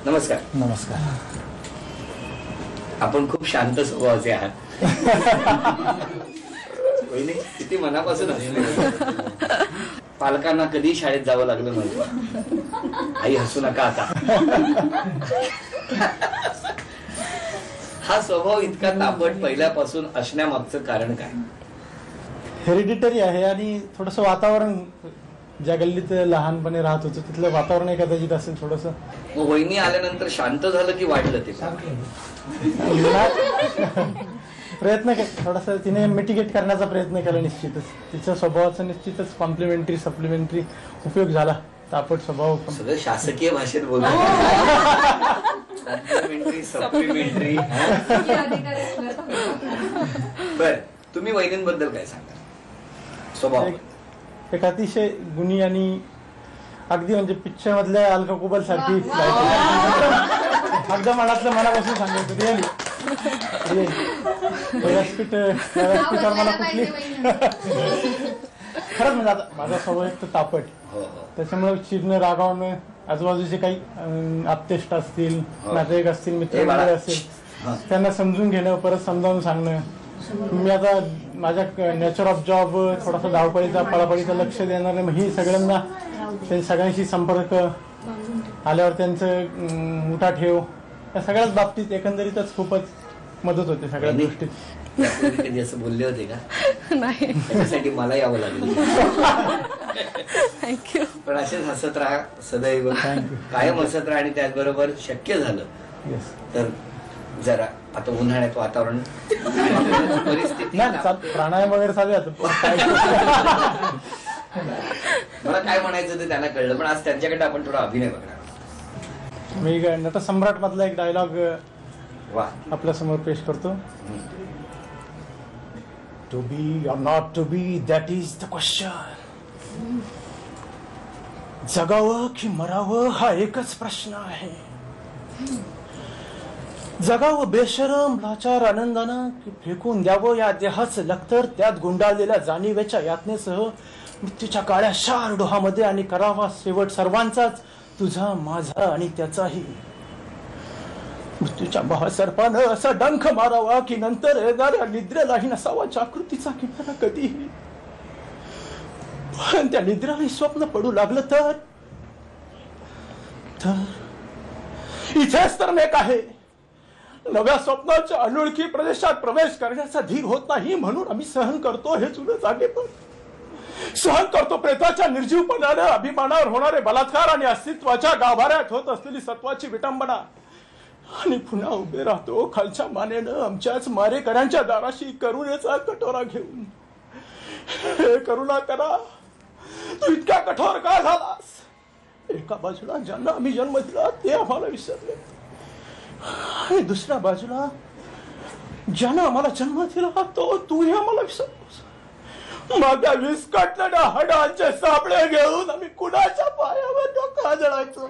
नमस्कार. नमस्कार. आपण खूप शांत स्वभावाचे आहात. वहिनी किती मनापासून हसले. पालकांना कधी शाळेत जावं लागलं नव्हतं. आई हसू नका आता. हा स्वभाव इतका तापट पहिल्यापासून असण्यामागचं कारण काय? हेरिडिटरी आहे आणि थोडस वातावरण ज्या गल्लीत लहानपणी राहत होतो तिथलं वातावरण कदाचित असेल थोडस. मग वहिनी आल्यानंतर शांत झालं की वाढलं ते? प्रयत्न थोडासा तिने मिटिगेट करण्याचा प्रयत्न केला. निश्चितच तिच्या स्वभावाचा निश्चितच कॉम्प्लिमेंटरी सप्लिमेंटरी उपयोग झाला. तापट स्वभाव सगळं शासकीय भाषेत बोलतो. Complimentary supplementary. बर, तुम्ही वहिनींबद्दल काय सांगा? स्वभाव एक अतिशय गुणी आणि अगदी म्हणजे पिक्चर मधल्या अलका कुबल सारखी अगदी मनातलं मनापासून सांगायचं. रिअली व्यासपीठावर मला कुठली खरंच म्हणजे आता माझा स्वभाव एक तर तापट, त्याच्यामुळे चिडणं रागावणं आजूबाजूचे काही आप्तेष्ट असतील, नातेवाईक असतील, मित्रमंडळी असेल त्यांना समजून घेणं, परत समजावून सांगणं. मी आता माझ्या नेचर ऑफ जॉब थोडासा धावपळीचा पळापळीचं लक्ष देणार नाही. ही सगळ्यांना सगळ्यांशी संपर्क आल्यावर त्यांचं उठा ठेव या सगळ्याच बाबतीत एकंदरीतच खूपच मदत होते सगळ्या गोष्टीत. कधी असं बोलले होते का? नाही. त्याच्यासाठी मला यावं लागलं. थँक्यू. पण असेच हसत राहा सदैव, कायम हसत राहा. आणि त्याचबरोबर शक्य झालं तर जरा आता उन्हाळ्यात वातावरण परिस्थिती प्राणायाम वगैरे चालू. मला काय म्हणायचं ते त्यांना कळलं. पण आज त्यांच्याकडे आपण थोडा अभिनय बघणार. मी नटसम्राट मधला एक डायलॉग आपल्या समोर पेश करतो. To be or not to be, that is the question. जगावं की मरावं हा एकच प्रश्न आहे. जगावं बेशरम लाचार आनंदानं की फेकून द्यावं या देहाचं लखतर त्यात गुंडाळलेल्या जाणीवेच्या यातनेसह मृत्यूच्या काळ्या शार डोहामध्ये, आणि करावा शेवट सर्वांचाच, तुझा माझा आणि त्याचाही. मृत्यूच्या महासर्पानं असा डंख मारावा की नंतर येणाऱ्या निद्रेलाही नसावा जागृतीचा किनारा कधीही. पण त्या निद्रेलाही स्वप्न पडू लागलं तर इथेच तर नेक आहे. नव्या स्वप्नाच्या अनोळखी प्रदेशात प्रवेश करण्याचा धीर होत नाही, म्हणून आम्ही सहन करतो हे जुनं जागेपण. सहन करतो प्रेताच्या निर्जीवपणानं, अभिमानावर होणारे बलात्कार आणि अस्तित्वाच्या गाभाऱ्यात होत असलेली सत्वाची विटंबना. आणि पुन्हा उभे राहतो खालच्या मानेनं आमच्याच मारेकऱ्यांच्या दाराशी करुणेचा कटोरा घेऊन. हे करुणा करा, तू इतका कठोर का झालास? एका बाजूला ज्यांना आम्ही जन्म दिला ते आम्हाला विसरले, आणि दुसऱ्या बाजूला ज्यानं आम्हाला जन्म दिला तो तूही आम्हाला विसरतोस. माझ्या विस्कटलेल्या हाडांचे सापळे घेऊन आम्ही कुणाच्या पायावर डोकं आदळायचो.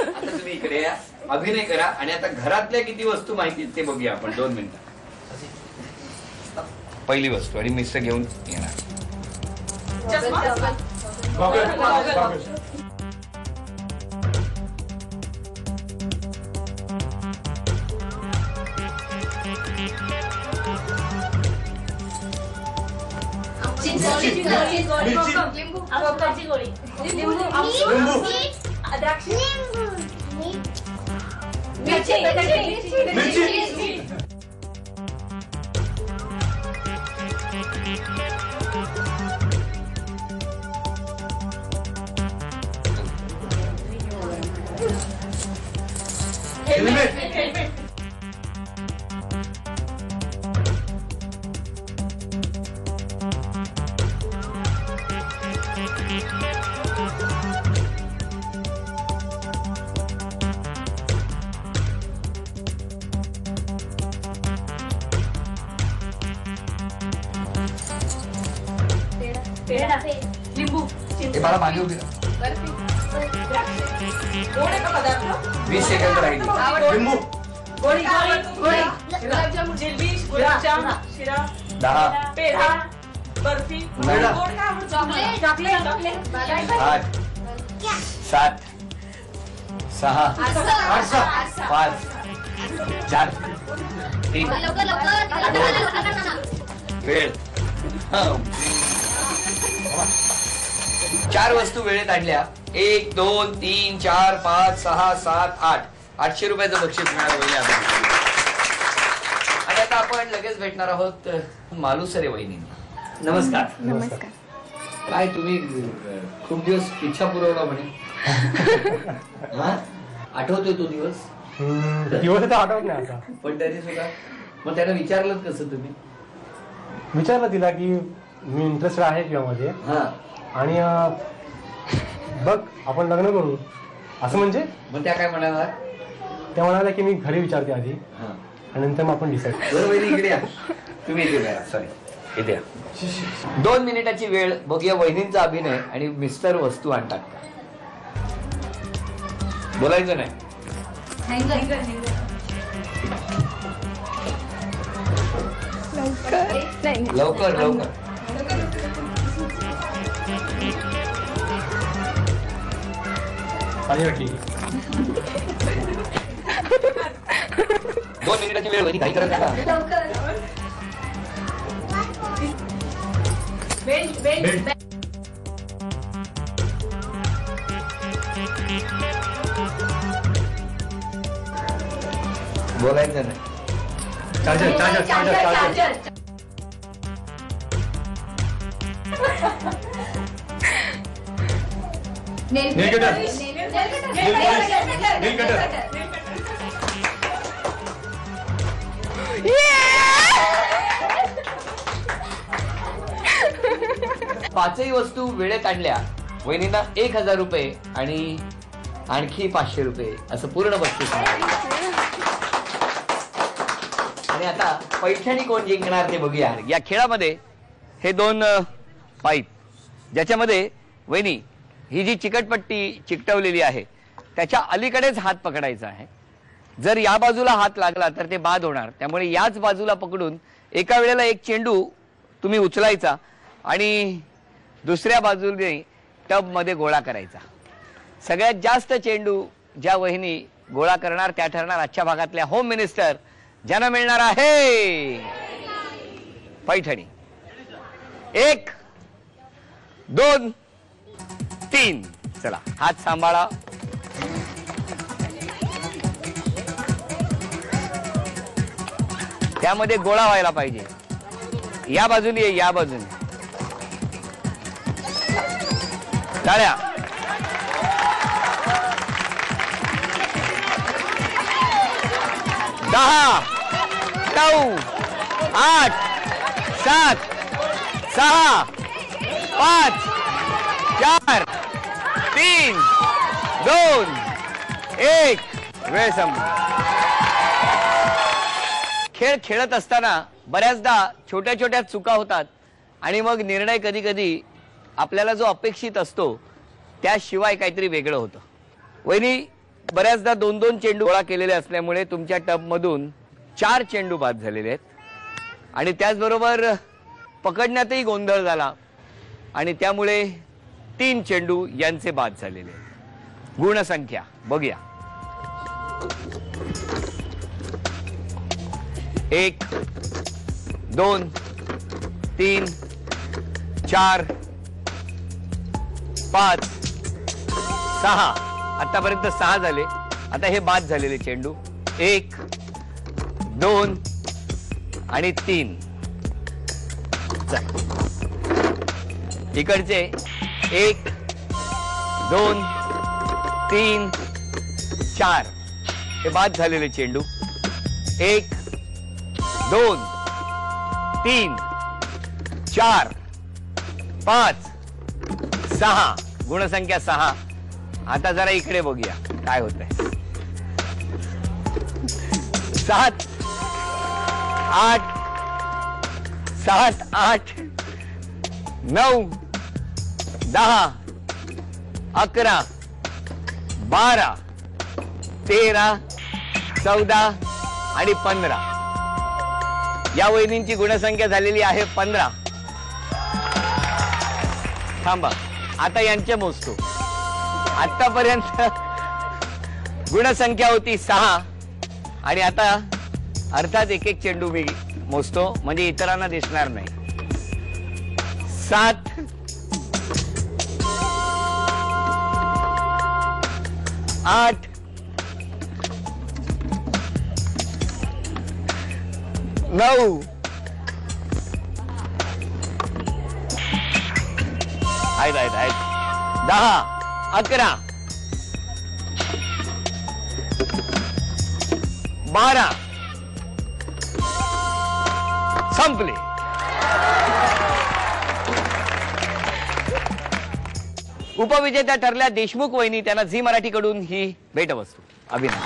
आता तुम्ही इकडे या, अभिनय करा. आणि आता घरातल्या किती वस्तू माहिती ते बघूया आपण 2 मिनिटात. पहिली वस्तू आणि मिस्टर घेऊन येणार. लिंबू मला मागे उभी 20 सेकंद राहिली. लिंबू, गोळी गोळी गोळी गुलाबजामुन, जिलेबी, गुलाबजाम, शिरा, 10, पेढा, बर्फी, मेळा. चॉकलेट, चॉकलेट, चॉकलेट, 8 7 6 8 5 4 3 वेळ 4 वस्तू वेळेत आणल्या. 1 2 3 4 5 6 7 8 800 रुपयाचं बक्षीस मिळालं आपल्याला. आणि आता आपण लगेच भेटणार आहोत मालुसरे वहिनींना. नमस्कार. नमस्कार. काय तुम्ही खूप दिवस इच्छा पुरवला म्हणे. हा आठवतोय तो दिवस. दिवस तर आठवत नाही आता. पण तरी सुद्धा मग त्याला विचारलं कसं तुम्ही. विचारलं तिला की मी इंटरेस्टेड आहे तुझ्यामध्ये हा आणि बघ आपण लग्न करू असं. म्हणजे मग त्या काय म्हणाला. त्या म्हणाल्या की मी घरी विचारते आधी हा आणि नंतर मग आपण डिसाईड. बरोबर इकडे या. तुम्ही इथे या. सॉरी इथे या. 2 मिनिटाची वेळ बघूया वहिनींचा अभिनय आणि मिस्टर वस्तू आणतात का. बोलायचं नाही. लवकर लवकर. पाणी वाटली. 2 मिनिटाची वेळ वहिनी काही करत नका. बोलायचं नाही. Charger charger charger charger. Nail cutter. Nail cutter. पाचही वस्तू वेळेत आणल्या. वहिनींना 1000 रुपये आणि आणखी 500 रुपये असं पूर्ण बक्षीस मिळालं. आणि आता पैठणी कोण जिंकणार ते बघूया. या खेळामध्ये हे 2 पाईप ज्याच्यामध्ये वहिनी ही जी चिकटपट्टी चिकटवलेली आहे त्याच्या अलीकडेच हात पकडायचा आहे. जर या बाजूला हात लागला तर ते बाद होणार. त्यामुळे याच बाजूला पकडून एका वेळेला एक चेंडू तुम्ही उचलायचा आणि दुसऱ्या बाजूने टबमध्ये गोळा करायचा. सगळ्यात जास्त चेंडू ज्या वहिनी गोळा करणार त्या ठरणार आजच्या भागातल्या होम मिनिस्टर, ज्यांना मिळणार आहे पैठणी. 1 2 3. चला हात सांभाळा. त्यामध्ये गोळा व्हायला पाहिजे. या बाजूने या बाजूने. टाळ्या. दहा 9 8 7 6 5 4 3 2 1. वेळ संपली. खेळ खेळत असताना बऱ्याचदा छोट्या छोट्या चुका होतात आणि मग निर्णय कधी कधी आपल्याला जो अपेक्षित असतो त्याशिवाय काहीतरी वेगळं होतं. वहिनी बऱ्याचदा 2-2 चेंडू गोळा केलेले असल्यामुळे तुमच्या टबमधून 4 चेंडू बाद झालेले आहेत आणि त्याचबरोबर पकडण्यातही गोंधळ झाला आणि त्यामुळे 3 चेंडू यांचे बाद झालेले आहेत. गुणसंख्या बघूया. 1 2 3 4 5 6. आतापर्यंत 6 झाले. आता हे बाद झालेले चेंडू 1 2 आणि 3. इकडचे 1 2 3 4 हे बाद झालेले चेंडू 1 2 3 4 5 6. गुणसंख्या 6. आता जरा इकडे बघूया काय होतंय. 7 8 7 8 9 10 11 12 13 14 आणि 15. या वहिनींची गुणसंख्या झालेली आहे 15. थांबा, आता यांचे मोजतो. आतापर्यंत गुणसंख्या होती 6 आणि आता अर्थात एक एक चेंडू मी मोजतो म्हणजे इतरांना दिसणार नाही. 7 8 9 आहेत 10 11 12 संपले. उपविजेत्या ठरल्या देशमुख वहिनी. त्यांना झी मराठी कडून ही भेटवस्तू. अभिनंदन.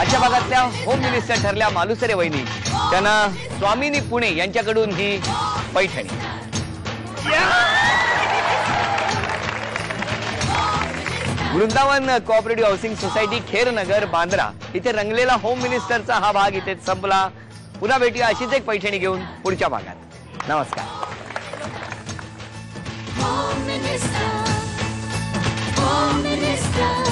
आजच्या भागातल्या होम मिनिस्टर ठरल्या मालुसरे वहिनी. त्यांना स्वामिनी पुणे यांच्याकडून ही Paithani. Vrindavan cooperative housing society Khernagar Bandra इथे रंगलेला होम मिनिस्टरचा हा भाग इथे संपला. पुन्हा भेटूया अशीच एक पैठणी घेऊन पुढच्या भागात. नमस्कार. Home Minister, Home Minister.